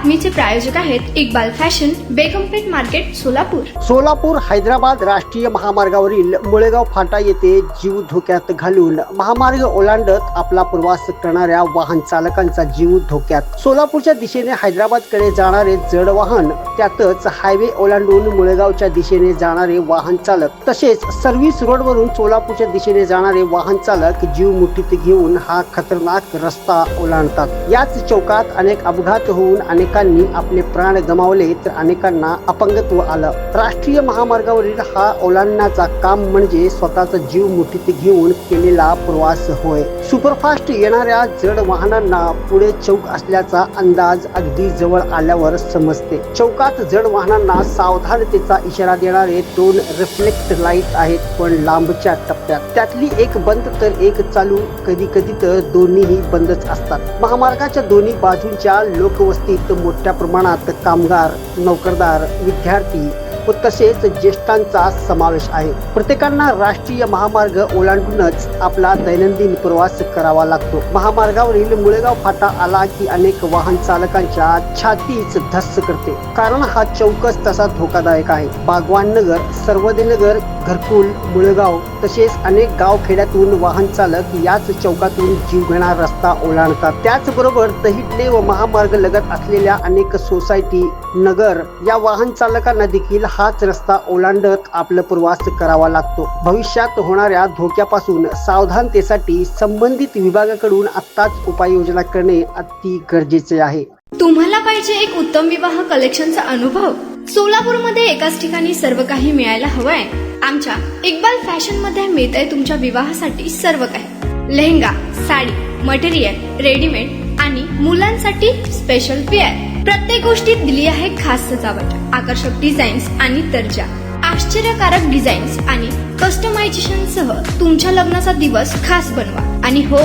बातमीचे प्रायोजक आहेत Iqbal fashion, बेगमपेठ market, Solapur. Solapur Hyderabad राष्ट्रीय महामार्गावरील मुळेगाव फाटा येथे जीव धोक्यात घालून महामार्ग ओलांडत आपला प्रवास करणाऱ्या वाहन चालकांचा जीव धोक्यात. सोलापूरच्या दिशेने हैदराबादकडे जाणारे जड वाहन, त्यातच हायवे ओलांडून मुळेगावच्या दिशेने जाणारे वाहन चालक, तसेच सर्व्हिस रोडवरून सोलापूरच्या दिशेने जाणारे वाहन चालक जीव मुठीत घेऊन हा खतरनाक रस्ता ओलांडतात. याच चौकात अनेक अपघात होऊन अनेकांनी आपले प्राण गमावले तर अनेकांना अपंगत्व आलं. राष्ट्रीय महामार्गावरील हा ओलांडण्याचा काम म्हणजे स्वतःचा जीव मुठीत घेऊन केलेला प्रवास होय. सुपरफास्ट येणाऱ्या जड वाहनांना पुढे चौक असल्याचा अंदाज अगदी जवळ आल्यावर समजते. चौकात जड वाहनांना सावधानतेचा इशारा देणारे 2 रिफ्लेक्ट लाईट आहेत, पण लांबच्या टप्प्यात. त्यातली एक बंद तर एक चालू. कधी कधी तर दोन्हीही बंदच असतात. महामार्गाच्या दोन्ही बाजूंच्या लोकवस्तीत मोठ्या प्रमाणात कामगार, नोकरदार, विद्यार्थी व तसेच ज्येष्ठांचा समावेश आहे. प्रत्येकांना राष्ट्रीय महामार्ग ओलांडूनच आपला दैनंदिन प्रवास करावा लागतो. महामार्गावरील मुळेगाव फाटा आला की अनेक वाहन चालकांच्या छातीच धस्स करते, कारण हा चौकच तसा धोकादायक आहे. बागवान नगर, सर्वदे नगर, घरकुल, मुळेगाव तसेच अनेक गावखेड्यातून वाहन चालक याच चौकातून जीवघेणा रस्ता ओलांडतात. त्याचबरोबर दहिटले व महामार्ग लगत असलेल्या अनेक सोसायटी, नगर या वाहन चालकांना देखील हाच रस्ता ओलांडत आपला प्रवास करावा लागतो. भविष्यात होणाऱ्या धोक्यापासून सावधानतेसाठी संबंधित विभागाकडून आत्ताच उपाययोजना करणे अति गरजेचे आहे. तुम्हाला पाहिजे एक उत्तम विवाह कलेक्शनचा अनुभव? सोलापूरमध्ये एकाच ठिकाणी सर्व काही मिळायला हवंय. आमच्या इक्बाल फॅशन मध्ये मिळतंय तुमच्या विवाहासाठी सर्व काही. लेहंगा, साडी, मटेरियल, रेडीमेड आणि मुलांसाठी स्पेशल वेअर. प्रत्येक गोष्टीत दिली आहे खास सजावट, आकर्षक डिझाईन्स आणि दर्जा, आश्चर्यकारक डिझाईन्स आणि कस्टमायझेशन सह तुमच्या लग्नाचा दिवस खास बनवा. आणि हो,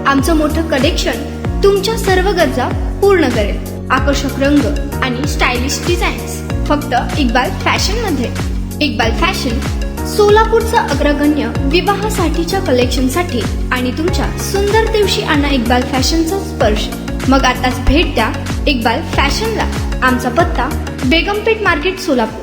आमचं मोठं कलेक्शन तुमच्या सर्व गरजा पूर्ण करेल. आकर्षक रंग आणि स्टायलिश डिझाईन्स फक्त इक्बाल फॅशन मध्ये. इक्बाल फॅशन सोलापूरचा अग्रगण्य विवाहासाठीच्या कलेक्शनसाठी आणि तुमच्या सुंदर दिवशी आणा इक्बाल फॅशनचा स्पर्श. मग आताच भेट द्या इक्बाल फॅशनला. आमचा पत्ता बेगमपेठ मार्केट, सोलापूर.